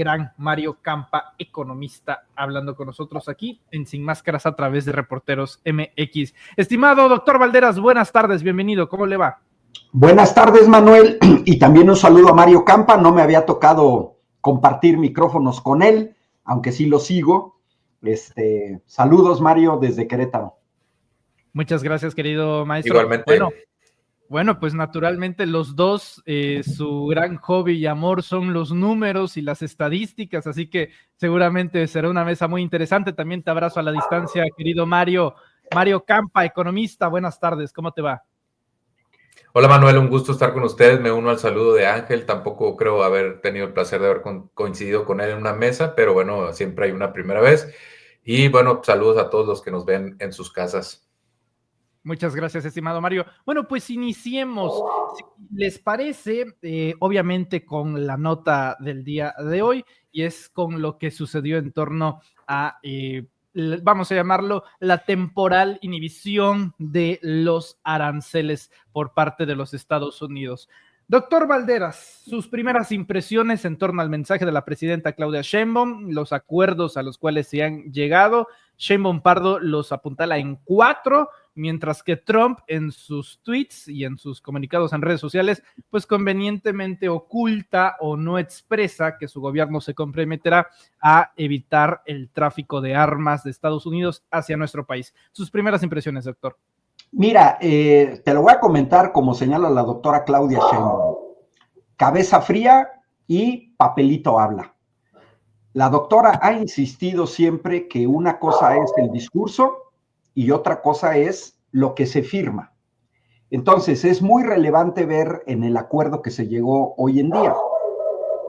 gran Mario Campa, economista, hablando con nosotros aquí en Sin Máscaras a través de Reporteros MX. Estimado doctor Valderas, buenas tardes, bienvenido, ¿cómo le va? Buenas tardes, Manuel, y también un saludo a Mario Campa. No me había tocado compartir micrófonos con él, aunque sí lo sigo. Saludos, Mario, desde Querétaro. Muchas gracias, querido maestro. Igualmente. Bueno, pues naturalmente los dos, su gran hobby y amor son los números y las estadísticas, así que seguramente será una mesa muy interesante. También te abrazo a la distancia, querido Mario. Mario Campa, economista, buenas tardes, ¿cómo te va? Hola Manuel, un gusto estar con ustedes. Me uno al saludo de Ángel. Tampoco creo haber tenido el placer de haber coincidido con él en una mesa, pero bueno, siempre hay una primera vez. Y bueno, saludos a todos los que nos ven en sus casas. Muchas gracias, estimado Mario. Bueno, pues iniciemos. Si les parece, obviamente con la nota del día de hoy, y es con lo que sucedió en torno a, vamos a llamarlo, la temporal inhibición de los aranceles por parte de los Estados Unidos. Doctor Valderas, sus primeras impresiones en torno al mensaje de la presidenta Claudia Sheinbaum, los acuerdos a los cuales se han llegado. Sheinbaum Pardo los apuntala en 4, mientras que Trump en sus tweets y en sus comunicados en redes sociales, pues convenientemente oculta o no expresa que su gobierno se comprometerá a evitar el tráfico de armas de Estados Unidos hacia nuestro país. Sus primeras impresiones, doctor. Mira, te lo voy a comentar como señala la doctora Claudia Sheinbaum. Cabeza fría y papelito habla. La doctora ha insistido siempre que una cosa es el discurso y otra cosa es lo que se firma. Entonces, es muy relevante ver en el acuerdo que se llegó hoy en día.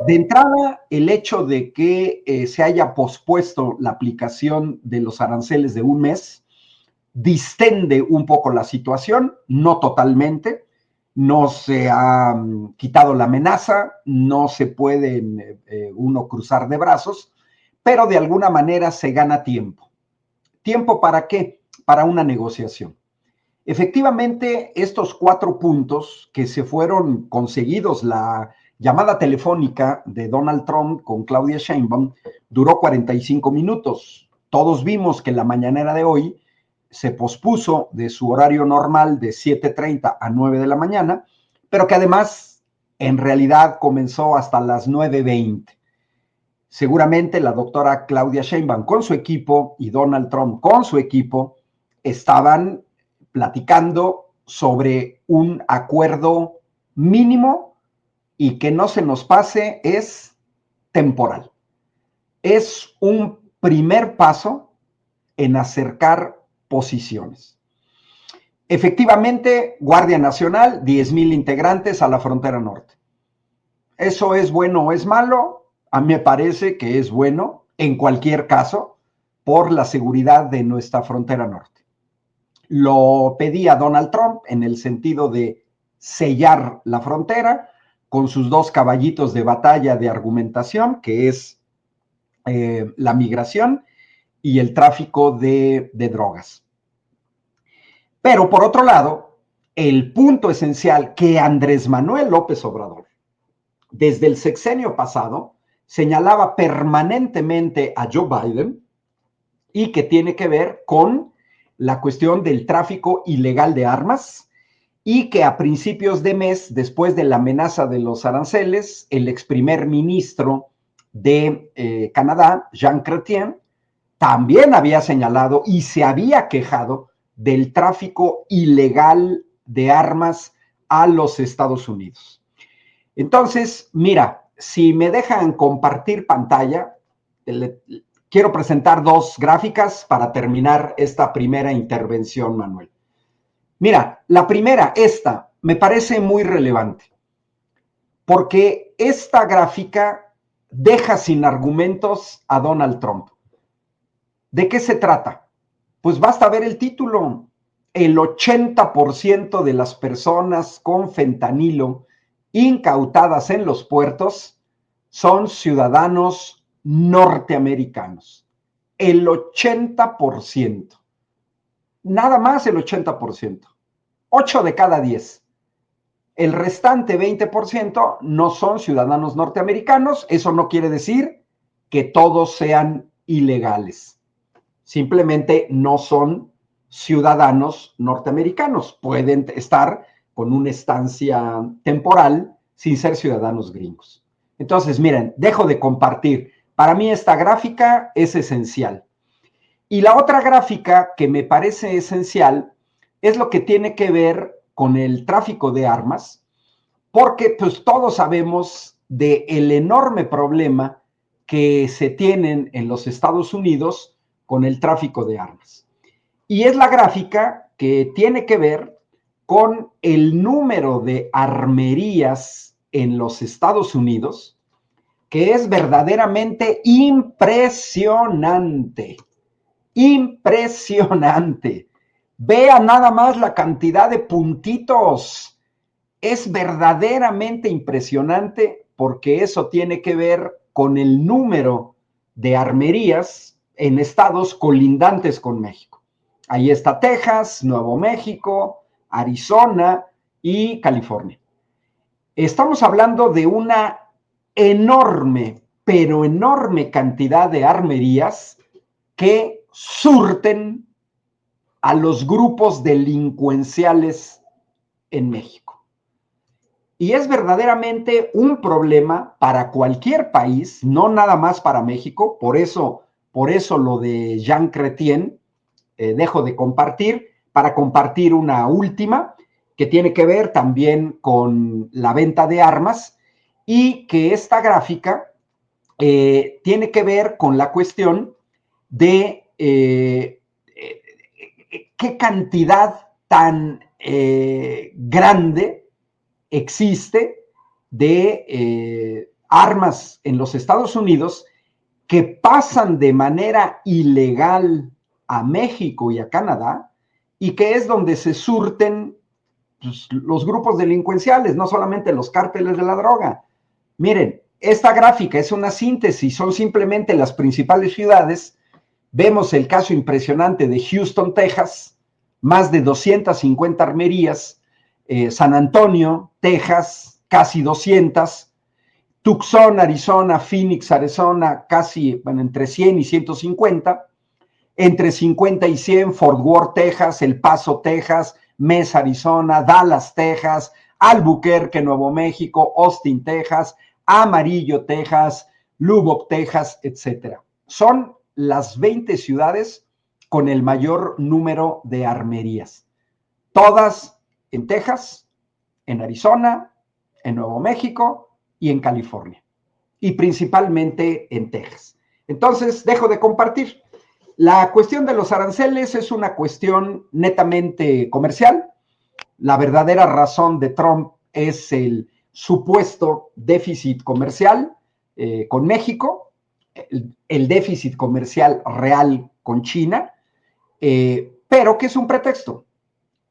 De entrada, el hecho de que se haya pospuesto la aplicación de los aranceles de un mes distende un poco la situación, no totalmente. No se ha quitado la amenaza, no se puede uno cruzar de brazos, pero de alguna manera se gana tiempo. ¿Tiempo para qué? Para una negociación. Efectivamente, estos 4 puntos que se fueron conseguidos, la llamada telefónica de Donald Trump con Claudia Sheinbaum duró 45 minutos. Todos vimos que la mañanera de hoy se pospuso de su horario normal de 7:30 a 9 de la mañana, pero que además en realidad comenzó hasta las 9:20. Seguramente la doctora Claudia Sheinbaum con su equipo y Donald Trump con su equipo estaban platicando sobre un acuerdo mínimo y que no se nos pase, es temporal. Es un primer paso en acercar posiciones. Efectivamente, Guardia Nacional, 10,000 integrantes a la frontera norte. ¿Eso es bueno o es malo? A mí me parece que es bueno, en cualquier caso, por la seguridad de nuestra frontera norte. Lo pedía Donald Trump en el sentido de sellar la frontera con sus 2 caballitos de batalla de argumentación, que es la migración y el tráfico de drogas. Pero por otro lado, el punto esencial que Andrés Manuel López Obrador, desde el sexenio pasado, señalaba permanentemente a Joe Biden y que tiene que ver con la cuestión del tráfico ilegal de armas y que a principios de mes, después de la amenaza de los aranceles, el ex primer ministro de Canadá, Jean Chrétien, también había señalado y se había quejado del tráfico ilegal de armas a los Estados Unidos. Entonces, mira, si me dejan compartir pantalla, quiero presentar 2 gráficas para terminar esta primera intervención, Manuel. Mira, la primera, esta, me parece muy relevante, porque esta gráfica deja sin argumentos a Donald Trump. ¿De qué se trata? Pues basta ver el título. El 80% de las personas con fentanilo incautadas en los puertos son ciudadanos norteamericanos. El 80%. Nada más el 80%. 8 de cada 10. El restante 20% no son ciudadanos norteamericanos. Eso no quiere decir que todos sean ilegales. Simplemente no son ciudadanos norteamericanos. Pueden estar con una estancia temporal sin ser ciudadanos gringos. Entonces, miren, dejo de compartir. Para mí esta gráfica es esencial. Y la otra gráfica que me parece esencial es lo que tiene que ver con el tráfico de armas, porque pues todos sabemos del enorme problema que se tienen en los Estados Unidos con el tráfico de armas. Y es la gráfica que tiene que ver con el número de armerías en los Estados Unidos, que es verdaderamente impresionante. Impresionante. Vea nada más la cantidad de puntitos. Es verdaderamente impresionante porque eso tiene que ver con el número de armerías en estados colindantes con México. Ahí está Texas, Nuevo México, Arizona y California. Estamos hablando de una enorme, pero enorme cantidad de armerías que surten a los grupos delincuenciales en México. Y es verdaderamente un problema para cualquier país, no nada más para México. Por eso lo de Jean Chrétien, dejo de compartir para compartir una última que tiene que ver también con la venta de armas y que esta gráfica tiene que ver con la cuestión de qué cantidad tan grande existe de armas en los Estados Unidos que pasan de manera ilegal a México y a Canadá, y que es donde se surten pues, los grupos delincuenciales, no solamente los cárteles de la droga. Miren, esta gráfica es una síntesis, son simplemente las principales ciudades. Vemos el caso impresionante de Houston, Texas, más de 250 armerías, San Antonio, Texas, casi 200, Tucson, Arizona, Phoenix, Arizona, casi, bueno, entre 100 y 150, entre 50 y 100, Fort Worth, Texas, El Paso, Texas, Mesa, Arizona, Dallas, Texas, Albuquerque, Nuevo México, Austin, Texas, Amarillo, Texas, Lubbock, Texas, etc. Son las 20 ciudades con el mayor número de armerías. Todas en Texas, en Arizona, en Nuevo México y en California. Y principalmente en Texas. Entonces, dejo de compartir. La cuestión de los aranceles es una cuestión netamente comercial. La verdadera razón de Trump es el supuesto déficit comercial con México, el déficit comercial real con China, pero que es un pretexto.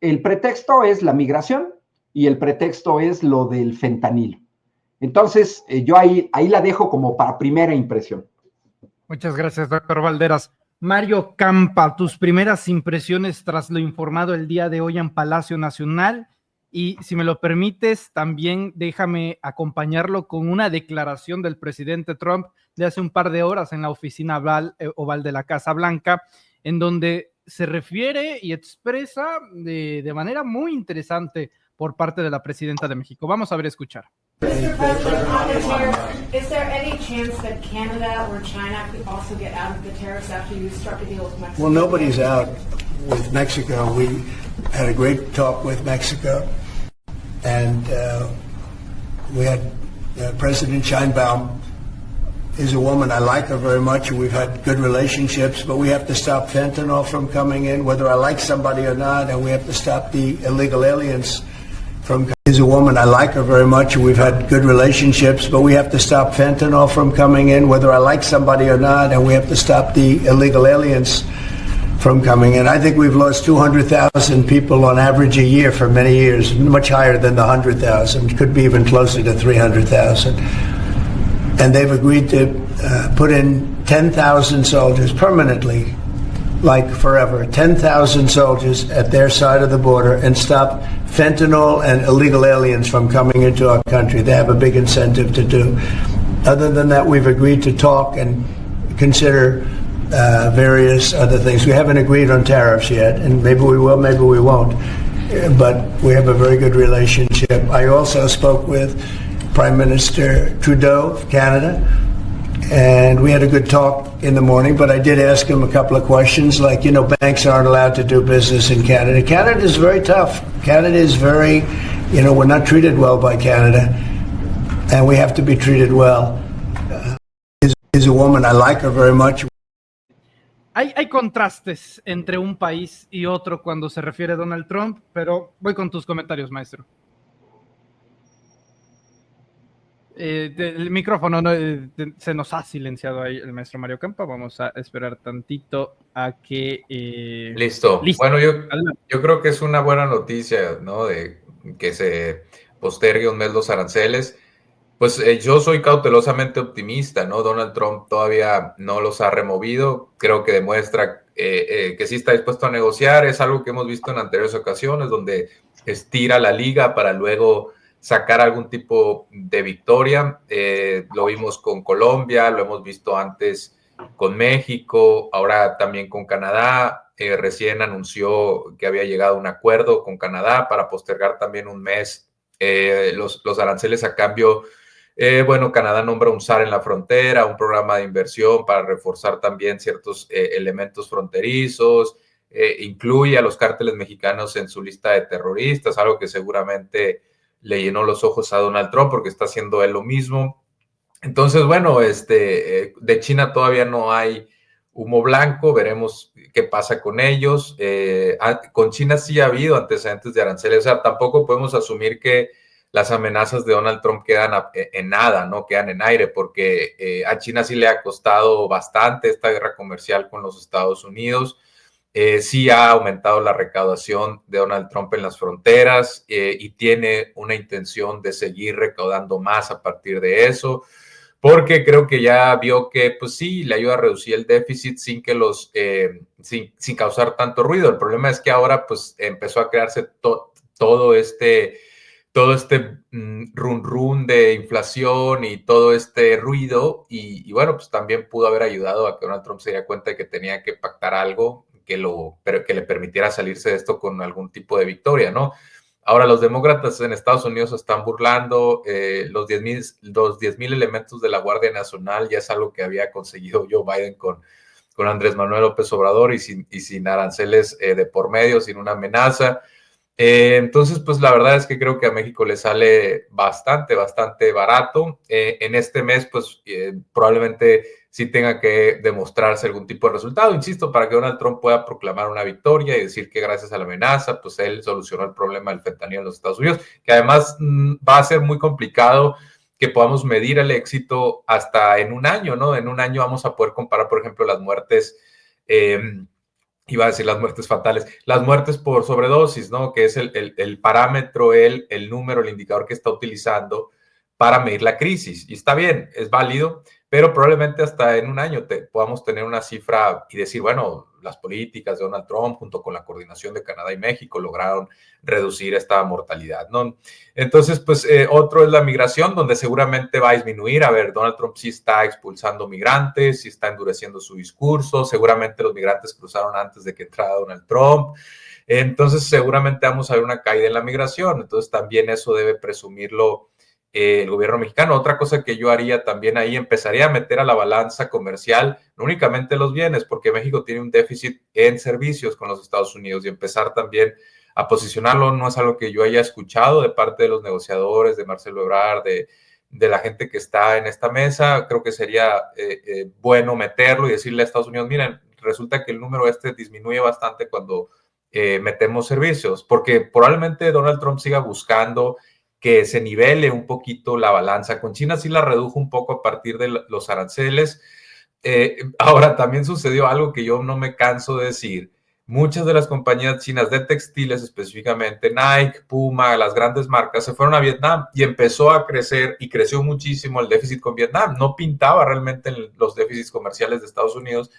El pretexto es la migración y el pretexto es lo del fentanilo. Entonces, yo ahí la dejo como para primera impresión. Muchas gracias, doctor Valderas. Mario Campa, tus primeras impresiones tras lo informado el día de hoy en Palacio Nacional, y si me lo permites, también déjame acompañarlo con una declaración del presidente Trump de hace un par de horas en la oficina oval de la Casa Blanca, en donde se refiere y expresa de manera muy interesante por parte de la presidenta de México. Vamos a ver, escuchar. Mr. President, is there any chance that Canada or China could also get out of the tariffs after you struck a deal with Mexico? Well, nobody's out with Mexico. We had a great talk with Mexico, and we had President Sheinbaum is a woman. I like her very much. We've had good relationships, but we have to stop fentanyl from coming in, whether I like somebody or not, and we have to stop the illegal aliens from coming in. Is a woman. I like her very much. We've had good relationships, but we have to stop fentanyl from coming in, whether I like somebody or not, and we have to stop the illegal aliens from coming in. I think we've lost 200,000 people on average a year for many years, much higher than the 100,000, could be even closer to 300,000. And they've agreed to put in 10,000 soldiers permanently, like forever, 10,000 soldiers at their side of the border and stop fentanyl and illegal aliens from coming into our country. They have a big incentive to do. other than that, we've agreed to talk and consider various other things. We haven't agreed on tariffs yet, and maybe we will, maybe we won't. But we have a very good relationship. I also spoke with Prime Minister Trudeau of Canada, and we had a good talk in the morning, but I did ask him a couple of questions, like, you know, banks aren't allowed to do business in Canada. Canada is very tough. Canada is very, you know, we're not treated well by Canada, and we have to be treated well. Is a woman, I like her very much. Hay contrastes entre un país y otro cuando se refiere a Donald Trump, pero voy con tus comentarios, maestro. El micrófono se nos ha silenciado ahí el maestro Mario Campa. Vamos a esperar tantito a que... Listo. Bueno, yo creo que es una buena noticia, ¿no? De que se postergue un mes los aranceles. Pues yo soy cautelosamente optimista, ¿no? Donald Trump todavía no los ha removido. Creo que demuestra que sí está dispuesto a negociar. Es algo que hemos visto en anteriores ocasiones, donde estira la liga para luego sacar algún tipo de victoria. Lo vimos con Colombia, lo hemos visto antes con México, ahora también con Canadá. Recién anunció que había llegado a un acuerdo con Canadá para postergar también un mes los aranceles a cambio. Bueno, Canadá nombra un SAR en la frontera, un programa de inversión para reforzar también ciertos elementos fronterizos, incluye a los cárteles mexicanos en su lista de terroristas, algo que seguramente le llenó los ojos a Donald Trump porque está haciendo él lo mismo. Entonces, bueno, de China todavía no hay humo blanco, veremos qué pasa con ellos. Con China sí ha habido antecedentes de aranceles, o sea, tampoco podemos asumir que las amenazas de Donald Trump quedan en nada, no quedan en aire, porque a China sí le ha costado bastante esta guerra comercial con los Estados Unidos. Sí ha aumentado la recaudación de Donald Trump en las fronteras y tiene una intención de seguir recaudando más a partir de eso, porque creo que ya vio que, pues sí, le ayuda a reducir el déficit sin que sin causar tanto ruido. El problema es que ahora, pues, empezó a crearse todo este run de inflación y todo este ruido y bueno, pues también pudo haber ayudado a que Donald Trump se diera cuenta de que tenía que pactar algo pero que le permitiera salirse de esto con algún tipo de victoria, ¿no? Ahora los demócratas en Estados Unidos se están burlando, los 10,000 elementos de la Guardia Nacional ya es algo que había conseguido Joe Biden con Andrés Manuel López Obrador y sin aranceles de por medio, sin una amenaza. Entonces, pues la verdad es que creo que a México le sale bastante barato. En este mes, pues probablemente sí tenga que demostrarse algún tipo de resultado, insisto, para que Donald Trump pueda proclamar una victoria y decir que gracias a la amenaza, pues él solucionó el problema del fentanilo en los Estados Unidos, que además va a ser muy complicado que podamos medir el éxito hasta en un año, ¿no? En un año vamos a poder comparar, por ejemplo, las muertes... iba a decir las muertes fatales, las muertes por sobredosis, ¿no? Que es el parámetro, el número, el indicador que está utilizando para medir la crisis. Y está bien, es válido, pero probablemente hasta en un año podamos tener una cifra y decir, bueno, las políticas de Donald Trump junto con la coordinación de Canadá y México lograron reducir esta mortalidad, ¿no? Entonces, pues otro es la migración, donde seguramente va a disminuir. A ver, Donald Trump sí está expulsando migrantes, sí está endureciendo su discurso, seguramente los migrantes cruzaron antes de que entrara Donald Trump, entonces seguramente vamos a ver una caída en la migración, entonces también eso debe presumirlo el gobierno mexicano. Otra cosa que yo haría también ahí, empezaría a meter a la balanza comercial, no únicamente los bienes, porque México tiene un déficit en servicios con los Estados Unidos y empezar también a posicionarlo. No es algo que yo haya escuchado de parte de los negociadores, de Marcelo Ebrard, de la gente que está en esta mesa. Creo que sería bueno meterlo y decirle a Estados Unidos, miren, resulta que el número disminuye bastante cuando metemos servicios, porque probablemente Donald Trump siga buscando que se nivele un poquito la balanza. Con China sí la redujo un poco a partir de los aranceles. Ahora también sucedió algo que yo no me canso de decir. Muchas de las compañías chinas de textiles, específicamente Nike, Puma, las grandes marcas, se fueron a Vietnam y empezó a crecer y creció muchísimo el déficit con Vietnam. No pintaba realmente los déficits comerciales de Estados Unidos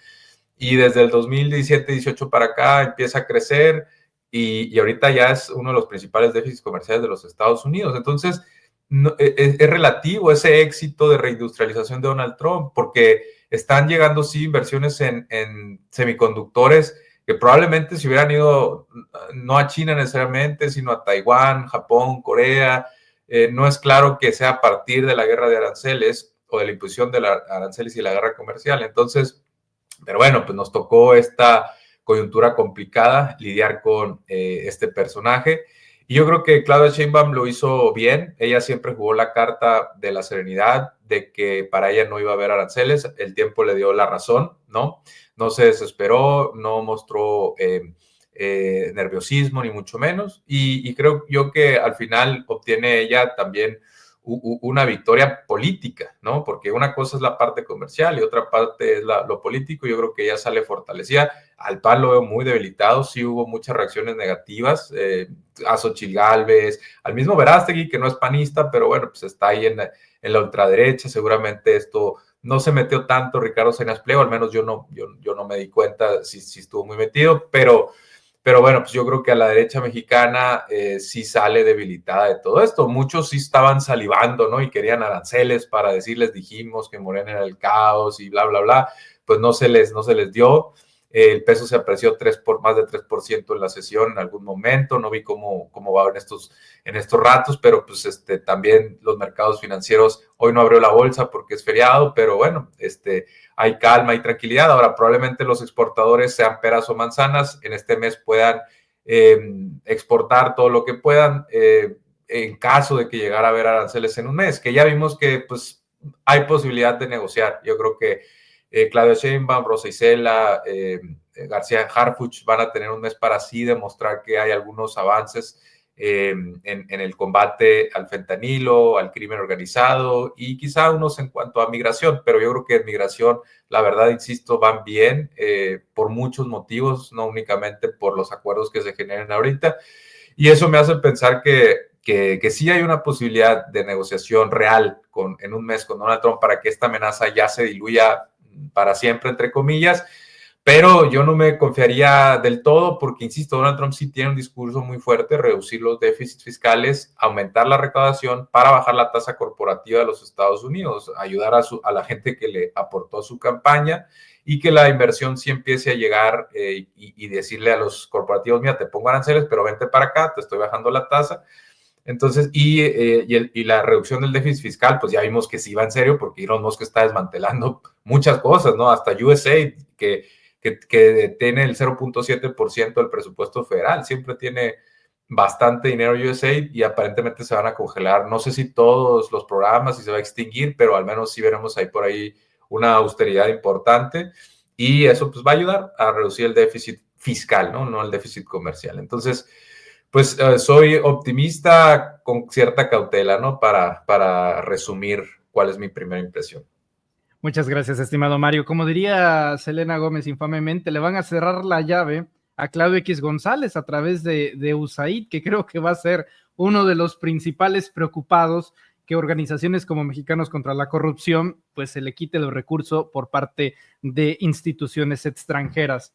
y desde el 2017-18 para acá empieza a crecer. Y ahorita ya es uno de los principales déficits comerciales de los Estados Unidos. Entonces, es relativo ese éxito de reindustrialización de Donald Trump, porque están llegando, sí, inversiones en semiconductores que probablemente si hubieran ido no a China necesariamente, sino a Taiwán, Japón, Corea, no es claro que sea a partir de la guerra de aranceles o de la imposición de la aranceles y la guerra comercial. Entonces, pero bueno, pues nos tocó esta coyuntura complicada lidiar con este personaje. Y yo creo que Claudia Sheinbaum lo hizo bien. Ella siempre jugó la carta de la serenidad, de que para ella no iba a haber aranceles. El tiempo le dio la razón, ¿no? No se desesperó, no mostró nerviosismo, ni mucho menos. Y creo yo que al final obtiene ella también una victoria política, ¿no? Porque una cosa es la parte comercial y otra parte es lo político. Yo creo que ella sale fortalecida. Al PAN lo veo muy debilitado, sí hubo muchas reacciones negativas, a Xochitl Gálvez, al mismo Verástegui, que no es panista, pero bueno, pues está ahí en la ultraderecha. Seguramente esto no se metió tanto Ricardo Salinas Pliego, al menos yo no me di cuenta si estuvo muy metido, pero bueno, pues yo creo que a la derecha mexicana sí sale debilitada de todo esto. Muchos sí estaban salivando, ¿no? Y querían aranceles para decirles, dijimos que Morena era el caos y bla, bla, bla. Pues no se les dio. El peso se apreció más de 3% en la sesión en algún momento. No vi cómo va en estos ratos, pero pues también los mercados financieros, hoy no abrió la bolsa porque es feriado, pero bueno, hay calma y tranquilidad. Ahora, probablemente los exportadores, sean peras o manzanas, en este mes puedan exportar todo lo que puedan en caso de que llegara a haber aranceles en un mes, que ya vimos que pues hay posibilidad de negociar. Yo creo que Claudia Sheinbaum, Rosa Isela, García Harfuch van a tener un mes para así demostrar que hay algunos avances en el combate al fentanilo, al crimen organizado y quizá unos en cuanto a migración, pero yo creo que en migración, la verdad, insisto, van bien por muchos motivos, no únicamente por los acuerdos que se generen ahorita, y eso me hace pensar que sí hay una posibilidad de negociación real en un mes con Donald Trump para que esta amenaza ya se diluya para siempre, entre comillas, pero yo no me confiaría del todo porque, insisto, Donald Trump sí tiene un discurso muy fuerte, reducir los déficits fiscales, aumentar la recaudación para bajar la tasa corporativa de los Estados Unidos, ayudar a la gente que le aportó a su campaña y que la inversión sí empiece a llegar y decirle a los corporativos, mira, te pongo aranceles, pero vente para acá, te estoy bajando la tasa. Entonces, y la reducción del déficit fiscal, pues ya vimos que sí va en serio, porque Elon Musk está desmantelando muchas cosas, ¿no? Hasta USAID, que tiene el 0.7% del presupuesto federal, siempre tiene bastante dinero USAID y aparentemente se van a congelar, no sé si todos los programas, si se va a extinguir, pero al menos sí veremos ahí por ahí una austeridad importante y eso pues va a ayudar a reducir el déficit fiscal, no el déficit comercial. Entonces, pues soy optimista con cierta cautela, ¿no? Para resumir cuál es mi primera impresión. Muchas gracias, estimado Mario. Como diría Selena Gómez infamemente, le van a cerrar la llave a Claudio X González a través de USAID, que creo que va a ser uno de los principales preocupados que organizaciones como Mexicanos contra la Corrupción pues se le quite los recursos por parte de instituciones extranjeras.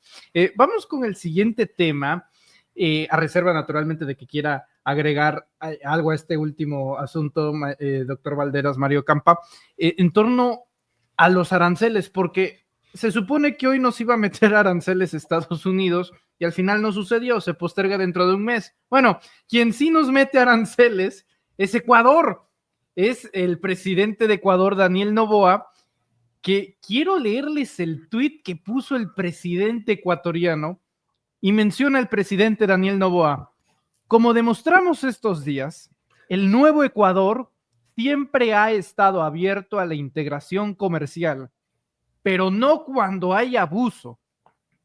Vamos con el siguiente tema. A reserva naturalmente de que quiera agregar algo a este último asunto, doctor Valderas, Mario Campa, en torno a los aranceles, porque se supone que hoy nos iba a meter aranceles Estados Unidos y al final no sucedió, se posterga dentro de un mes. Bueno, quien sí nos mete aranceles es Ecuador, es el presidente de Ecuador, Daniel Noboa, que quiero leerles el tuit que puso el presidente ecuatoriano. Y menciona el presidente Daniel Noboa: como demostramos estos días, el nuevo Ecuador siempre ha estado abierto a la integración comercial, pero no cuando hay abuso.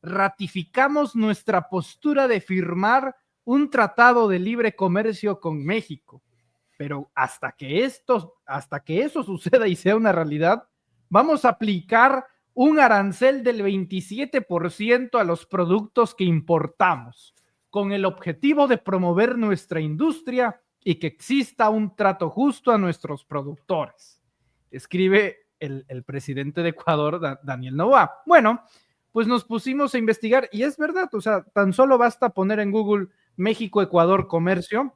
Ratificamos nuestra postura de firmar un tratado de libre comercio con México, pero hasta que eso suceda y sea una realidad, vamos a aplicar un arancel del 27% a los productos que importamos, con el objetivo de promover nuestra industria y que exista un trato justo a nuestros productores. Escribe el presidente de Ecuador, Daniel Noboa. Bueno, pues nos pusimos a investigar y es verdad, o sea, tan solo basta poner en Google México-Ecuador comercio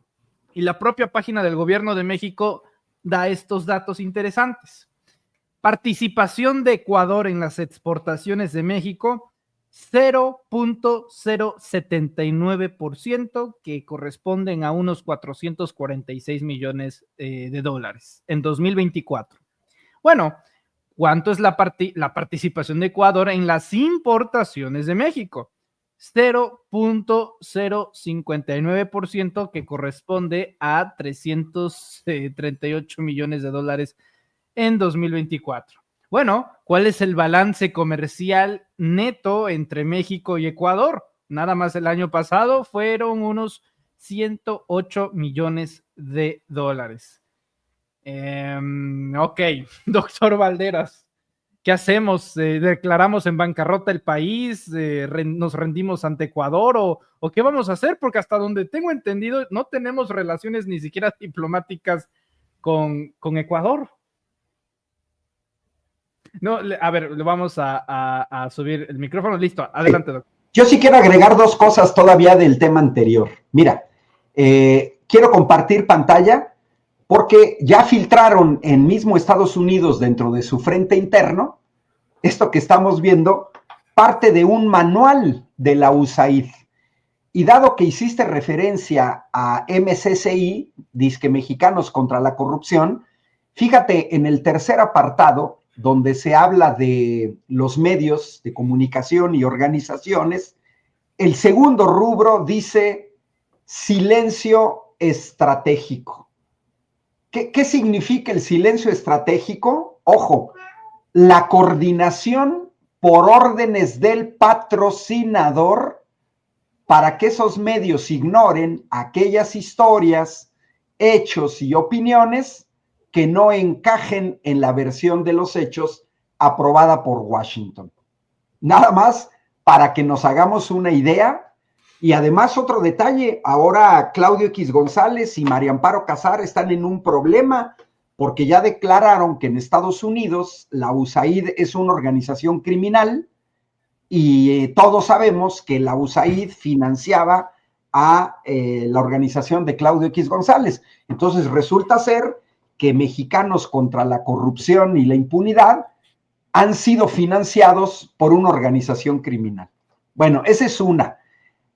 y la propia página del gobierno de México da estos datos interesantes. Participación de Ecuador en las exportaciones de México, 0.079%, que corresponden a unos 446 millones de dólares en 2024. Bueno, ¿cuánto es la participación de Ecuador en las importaciones de México? 0.059%, que corresponde a 338 millones de dólares en 2024. Bueno, ¿cuál es el balance comercial neto entre México y Ecuador? Nada más el año pasado fueron unos 108 millones de dólares. Ok, doctor Valderas, ¿qué hacemos? ¿Declaramos en bancarrota el país? ¿Nos rendimos ante Ecuador? ¿O qué vamos a hacer? Porque hasta donde tengo entendido, no tenemos relaciones ni siquiera diplomáticas con Ecuador. No, a ver, le vamos a subir el micrófono. Listo, adelante, doctor. Yo sí quiero agregar dos cosas todavía del tema anterior. Mira, quiero compartir pantalla porque ya filtraron en mismo Estados Unidos, dentro de su frente interno, esto que estamos viendo, parte de un manual de la USAID. Y dado que hiciste referencia a MCCI, Disque Mexicanos contra la Corrupción, fíjate en el tercer apartado, donde se habla de los medios de comunicación y organizaciones, el segundo rubro dice silencio estratégico. ¿Qué significa el silencio estratégico? Ojo, la coordinación por órdenes del patrocinador para que esos medios ignoren aquellas historias, hechos y opiniones que no encajen en la versión de los hechos aprobada por Washington. Nada más para que nos hagamos una idea. Y además otro detalle, ahora Claudio X González y María Amparo Casar están en un problema porque ya declararon que en Estados Unidos la USAID es una organización criminal y todos sabemos que la USAID financiaba a la organización de Claudio X González. Entonces resulta ser que Mexicanos contra la Corrupción y la Impunidad han sido financiados por una organización criminal. Bueno, esa es una.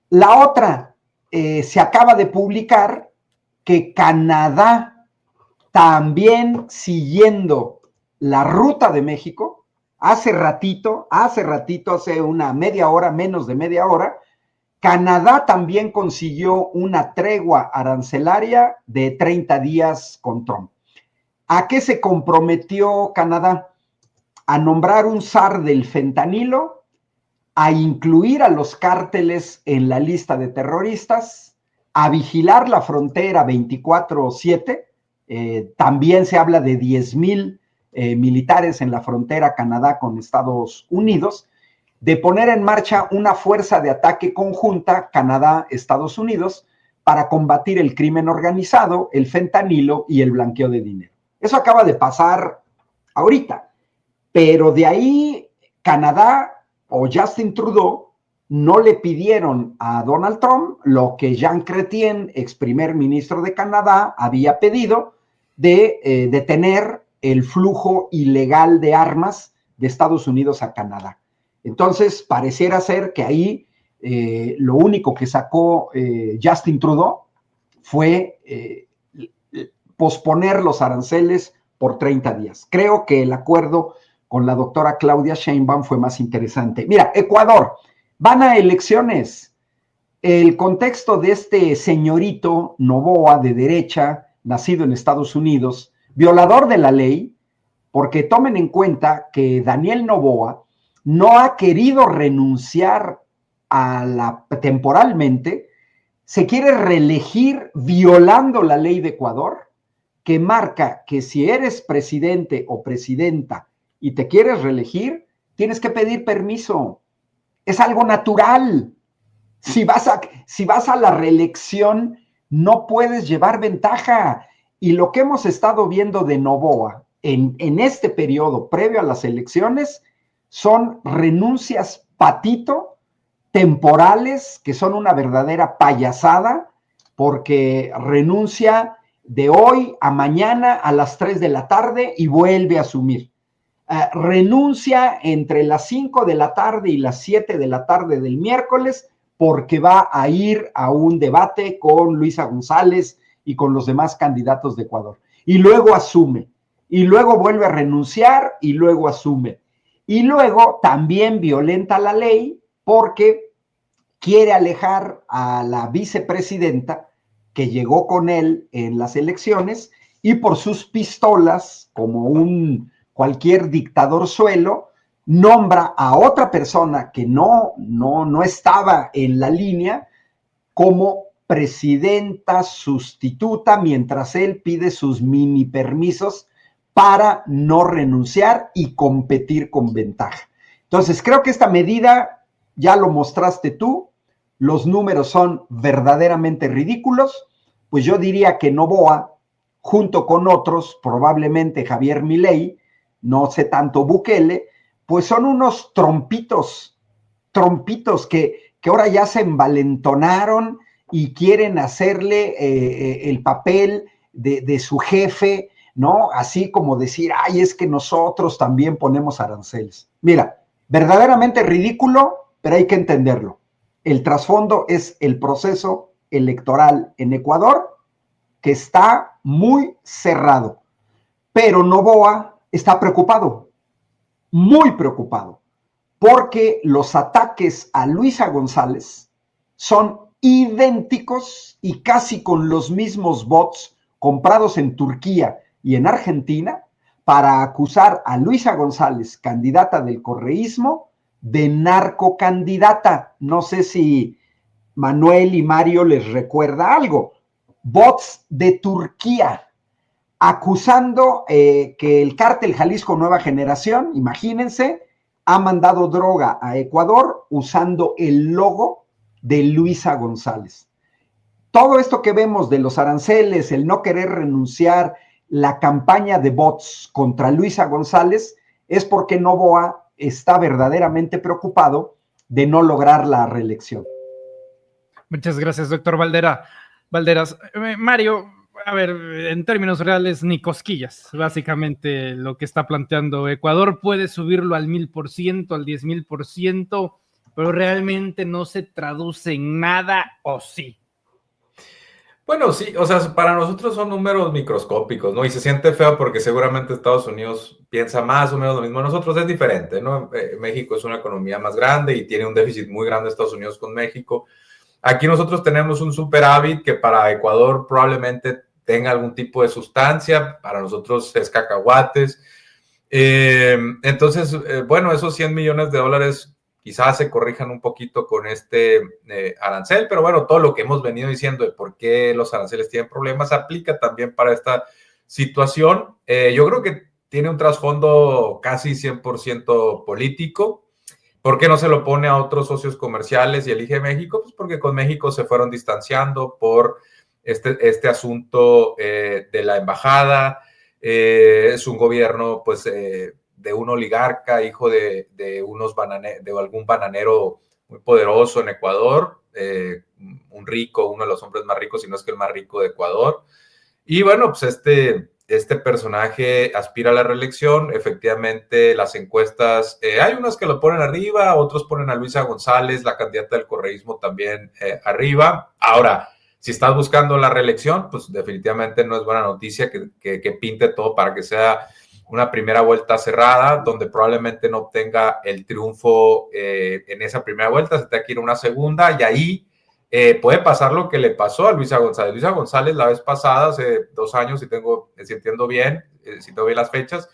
La otra, se acaba de publicar que Canadá, también siguiendo la ruta de México, hace una media hora, menos de media hora, Canadá también consiguió una tregua arancelaria de 30 días con Trump. ¿A qué se comprometió Canadá? A nombrar un zar del fentanilo, a incluir a los cárteles en la lista de terroristas, a vigilar la frontera 24/7, también se habla de 10,000 militares en la frontera Canadá con Estados Unidos, de poner en marcha una fuerza de ataque conjunta Canadá-Estados Unidos para combatir el crimen organizado, el fentanilo y el blanqueo de dinero. Eso acaba de pasar ahorita, pero de ahí Canadá o Justin Trudeau no le pidieron a Donald Trump lo que Jean Chrétien, ex primer ministro de Canadá, había pedido de detener el flujo ilegal de armas de Estados Unidos a Canadá. Entonces, pareciera ser que ahí lo único que sacó Justin Trudeau fue posponer los aranceles por 30 días. Creo que el acuerdo con la doctora Claudia Sheinbaum fue más interesante. Mira, Ecuador, van a elecciones. El contexto de este señorito Noboa de derecha, nacido en Estados Unidos, violador de la ley, porque tomen en cuenta que Daniel Noboa no ha querido renunciar temporalmente, se quiere reelegir violando la ley de Ecuador, que marca que si eres presidente o presidenta y te quieres reelegir, tienes que pedir permiso. Es algo natural. Si vas a la reelección, no puedes llevar ventaja. Y lo que hemos estado viendo de Noboa en este periodo previo a las elecciones son renuncias patito, temporales, que son una verdadera payasada, porque renuncia de hoy a mañana a las 3 de la tarde y vuelve a asumir. Renuncia entre las 5 de la tarde y las 7 de la tarde del miércoles porque va a ir a un debate con Luisa González y con los demás candidatos de Ecuador. Y luego asume, y luego vuelve a renunciar y luego asume. Y luego también violenta la ley porque quiere alejar a la vicepresidenta que llegó con él en las elecciones y por sus pistolas, como cualquier dictador suelo, nombra a otra persona que no estaba en la línea como presidenta sustituta mientras él pide sus mini permisos para no renunciar y competir con ventaja. Entonces, creo que esta medida, ya lo mostraste tú, los números son verdaderamente ridículos, pues yo diría que Noboa, junto con otros, probablemente Javier Milei, no sé tanto Bukele, pues son unos trompitos que ahora ya se envalentonaron y quieren hacerle el papel de su jefe, ¿no? Así como decir, ay, es que nosotros también ponemos aranceles. Mira, verdaderamente ridículo, pero hay que entenderlo. El trasfondo es el proceso electoral en Ecuador, que está muy cerrado. Pero Noboa está preocupado, muy preocupado, porque los ataques a Luisa González son idénticos y casi con los mismos bots comprados en Turquía y en Argentina para acusar a Luisa González, candidata del correísmo, de narcocandidata. No sé si Manuel y Mario les recuerda algo. Bots de Turquía acusando que el cártel Jalisco Nueva Generación, imagínense, ha mandado droga a Ecuador usando el logo de Luisa González. Todo esto que vemos de los aranceles, el no querer renunciar, la campaña de bots contra Luisa González, es porque Noboa está verdaderamente preocupado de no lograr la reelección. Muchas gracias, doctor Valderas. Mario, a ver, en términos reales, ni cosquillas. Básicamente lo que está planteando Ecuador puede subirlo al 1000%, al 10,000%, pero realmente no se traduce en nada, ¿o sí? Bueno, sí, o sea, para nosotros son números microscópicos, ¿no? Y se siente feo porque seguramente Estados Unidos piensa más o menos lo mismo. Nosotros es diferente, ¿no? México es una economía más grande y tiene un déficit muy grande Estados Unidos con México. Aquí nosotros tenemos un superávit que para Ecuador probablemente tenga algún tipo de sustancia, para nosotros es cacahuates. Entonces, bueno, esos $100 millones quizás se corrijan un poquito con este arancel, pero bueno, todo lo que hemos venido diciendo de por qué los aranceles tienen problemas aplica también para esta situación. Yo creo que tiene un trasfondo casi 100% político. ¿Por qué no se lo pone a otros socios comerciales y elige México? Pues porque con México se fueron distanciando por este asunto de la embajada. Es un gobierno, pues, de un oligarca, hijo de algún bananero muy poderoso en Ecuador, un rico, uno de los hombres más ricos, si no es que el más rico de Ecuador. Y bueno, pues este personaje aspira a la reelección. Efectivamente, las encuestas, hay unas que lo ponen arriba, otros ponen a Luisa González, la candidata del correísmo, también arriba. Ahora, si estás buscando la reelección, pues definitivamente no es buena noticia que pinte todo para que sea una primera vuelta cerrada, donde probablemente no obtenga el triunfo en esa primera vuelta, se tenga que ir a una segunda, y ahí puede pasar lo que le pasó a Luisa González. Luisa González la vez pasada, hace 2 años, si entiendo bien, si tengo bien las fechas,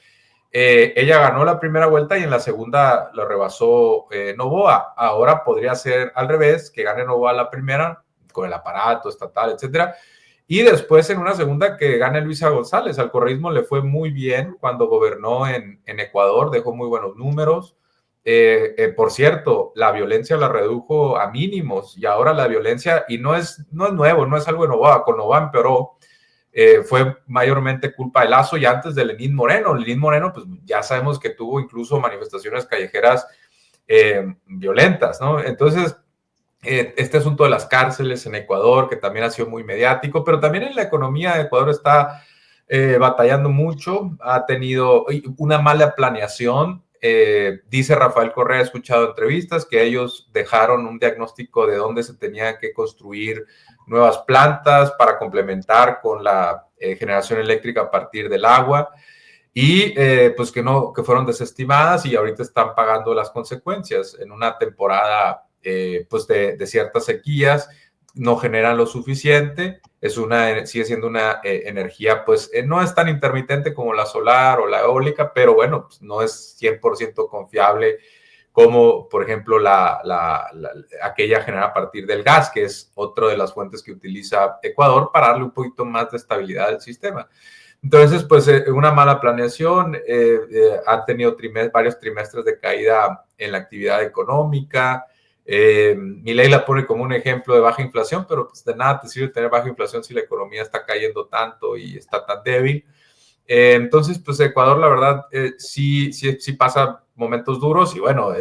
ella ganó la primera vuelta y en la segunda lo rebasó Noboa. Ahora podría ser al revés, que gane Noboa la primera, con el aparato estatal, etcétera, y después en una segunda que gane Luisa González. Al correísmo le fue muy bien cuando gobernó en Ecuador, dejó muy buenos números. Por cierto, la violencia la redujo a mínimos y ahora la violencia, y no es nuevo, no es algo de Noboa, con Noboa empeoró, fue mayormente culpa de Lazo y antes de Lenín Moreno. Lenín Moreno, pues ya sabemos que tuvo incluso manifestaciones callejeras violentas, ¿no? Entonces, este asunto de las cárceles en Ecuador, que también ha sido muy mediático, pero también en la economía de Ecuador está batallando mucho, ha tenido una mala planeación. Dice Rafael Correa, he escuchado entrevistas que ellos dejaron un diagnóstico de dónde se tenían que construir nuevas plantas para complementar con la generación eléctrica a partir del agua, y pues que fueron desestimadas y ahorita están pagando las consecuencias en una temporada pues de ciertas sequías. No generan lo suficiente, sigue siendo una energía, pues no es tan intermitente como la solar o la eólica, pero bueno, pues, no es 100% confiable como, por ejemplo, aquella generada a partir del gas, que es otra de las fuentes que utiliza Ecuador para darle un poquito más de estabilidad al sistema. Entonces, pues una mala planeación, han tenido varios trimestres de caída en la actividad económica. Milei la pone como un ejemplo de baja inflación, pero pues de nada te sirve tener baja inflación si la economía está cayendo tanto y está tan débil. Entonces, pues Ecuador, la verdad, sí pasa momentos duros, y bueno,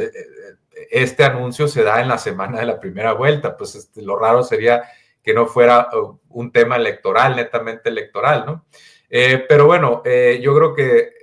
este anuncio se da en la semana de la primera vuelta, pues lo raro sería que no fuera un tema electoral, netamente electoral, ¿no? Pero bueno, yo creo que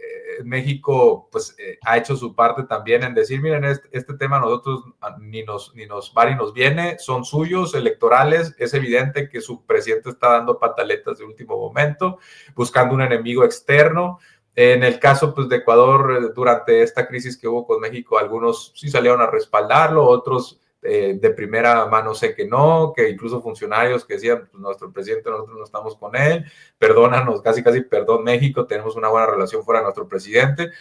México pues ha hecho su parte también en decir, miren, este tema a nosotros ni nos va ni nos viene, son suyos, electorales, es evidente que su presidente está dando pataletas de último momento, buscando un enemigo externo. En el caso pues de Ecuador, durante esta crisis que hubo con México, algunos sí salieron a respaldarlo, otros de primera mano sé que no, que incluso funcionarios que decían, pues, nuestro presidente, nosotros no estamos con él, perdónanos, casi perdón México, tenemos una buena relación fuera de nuestro presidente.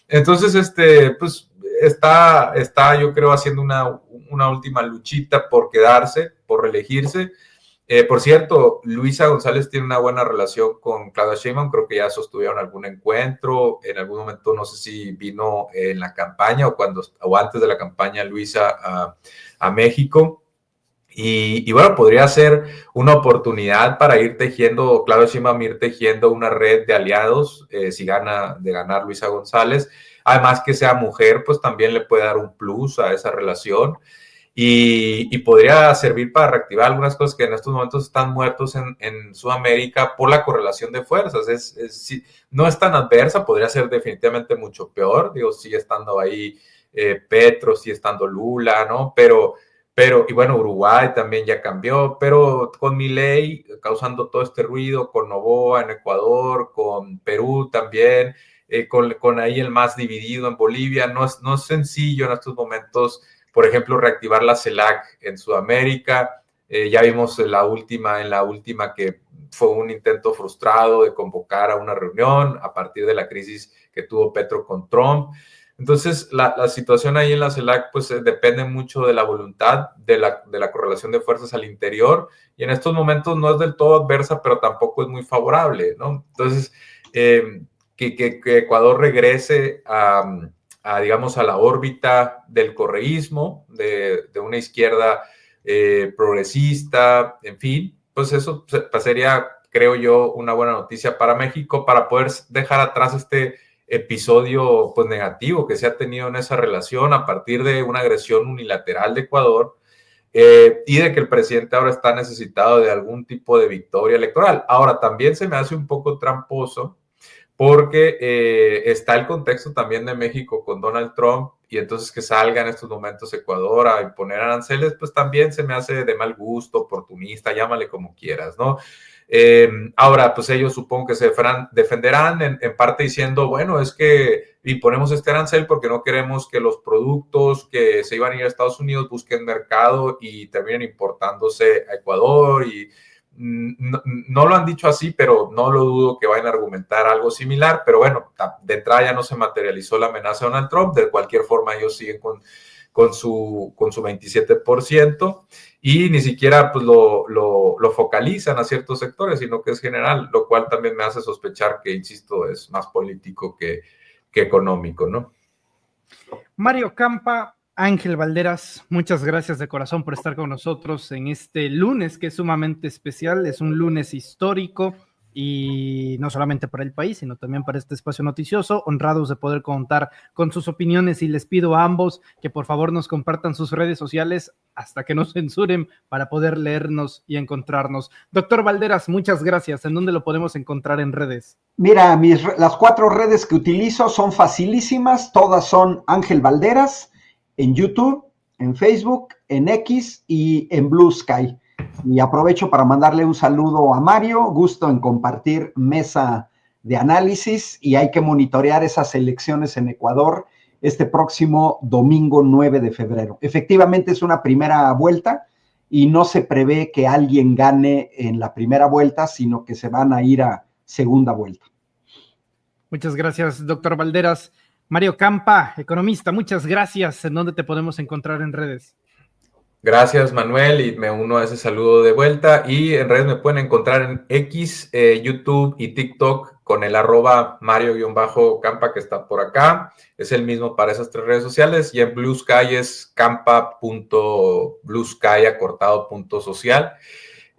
Entonces, pues está yo creo haciendo una última luchita por quedarse, por reelegirse. Por cierto, Luisa González tiene una buena relación con Claudia Sheinbaum, creo que ya sostuvieron algún encuentro, en algún momento no sé si vino en la campaña o antes de la campaña Luisa a México, y bueno, podría ser una oportunidad para ir tejiendo, Claudia Sheinbaum ir tejiendo una red de aliados, si gana de ganar Luisa González, además que sea mujer, pues también le puede dar un plus a esa relación. Y podría servir para reactivar algunas cosas que en estos momentos están muertos en Sudamérica por la correlación de fuerzas. No es tan adversa, podría ser definitivamente mucho peor. Digo, sigue estando ahí Petro, sigue estando Lula, ¿no? Pero, y bueno, Uruguay también ya cambió, pero con Milei causando todo este ruido, con Noboa en Ecuador, con Perú también, con ahí el más dividido en Bolivia, no es sencillo en estos momentos, por ejemplo, reactivar la CELAC en Sudamérica. Ya vimos en la última que fue un intento frustrado de convocar a una reunión a partir de la crisis que tuvo Petro con Trump. Entonces, la situación ahí en la CELAC pues depende mucho de la voluntad, de la correlación de fuerzas al interior, y en estos momentos no es del todo adversa, pero tampoco es muy favorable, ¿no? Entonces, que Ecuador regrese digamos, a la órbita del correísmo, de una izquierda progresista, en fin, pues eso sería, creo yo, una buena noticia para México, para poder dejar atrás este episodio pues negativo que se ha tenido en esa relación a partir de una agresión unilateral de Ecuador, y de que el presidente ahora está necesitado de algún tipo de victoria electoral. Ahora, también se me hace un poco tramposo porque está el contexto también de México con Donald Trump, y entonces que salga en estos momentos Ecuador a imponer aranceles, pues también se me hace de mal gusto, oportunista, llámale como quieras, ¿no? Ahora, pues ellos supongo que se defenderán en parte diciendo, bueno, es que imponemos este arancel porque no queremos que los productos que se iban a ir a Estados Unidos busquen mercado y terminen importándose a Ecuador, y no lo han dicho así, pero no lo dudo que vayan a argumentar algo similar. Pero bueno, de entrada ya no se materializó la amenaza de Donald Trump. De cualquier forma, ellos siguen con su 27%, y ni siquiera pues lo focalizan a ciertos sectores, sino que es general, lo cual también me hace sospechar que, insisto, es más político que económico, ¿no? Mario Campa, Ángel Valderas, muchas gracias de corazón por estar con nosotros en este lunes que es sumamente especial, es un lunes histórico, y no solamente para el país, sino también para este espacio noticioso, honrados de poder contar con sus opiniones, y les pido a ambos que por favor nos compartan sus redes sociales hasta que nos censuren para poder leernos y encontrarnos. Doctor Valderas, muchas gracias. ¿En dónde lo podemos encontrar en redes? Mira, las 4 redes que utilizo son facilísimas, todas son Ángel Valderas, en YouTube, en Facebook, en X y en Blue Sky. Y aprovecho para mandarle un saludo a Mario, gusto en compartir mesa de análisis, y hay que monitorear esas elecciones en Ecuador este próximo domingo 9 de febrero. Efectivamente es una primera vuelta y no se prevé que alguien gane en la primera vuelta, sino que se van a ir a segunda vuelta. Muchas gracias, doctor Valderas. Mario Campa, economista, muchas gracias. ¿En dónde te podemos encontrar en redes? Gracias, Manuel, y me uno a ese saludo de vuelta. Y en redes me pueden encontrar en X, YouTube y TikTok con el @Mario-Campa que está por acá. Es el mismo para esas 3 redes sociales. Y en Blue Sky es campa.bluesky_social.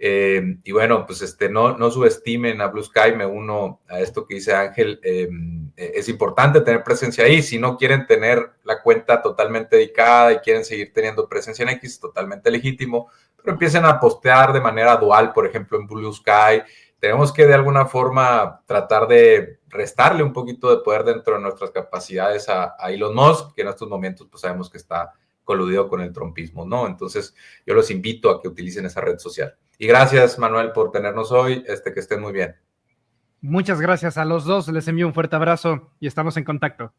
Y bueno, pues no subestimen a Blue Sky, me uno a esto que dice Ángel, es importante tener presencia ahí. Si no quieren tener la cuenta totalmente dedicada y quieren seguir teniendo presencia en X, totalmente legítimo, pero empiecen a postear de manera dual, por ejemplo en Blue Sky. Tenemos que de alguna forma tratar de restarle un poquito de poder dentro de nuestras capacidades a Elon Musk, que en estos momentos pues sabemos que está coludido con el trumpismo, ¿no? Entonces yo los invito a que utilicen esa red social. Y gracias, Manuel, por tenernos hoy, que estén muy bien. Muchas gracias a los dos, les envío un fuerte abrazo y estamos en contacto.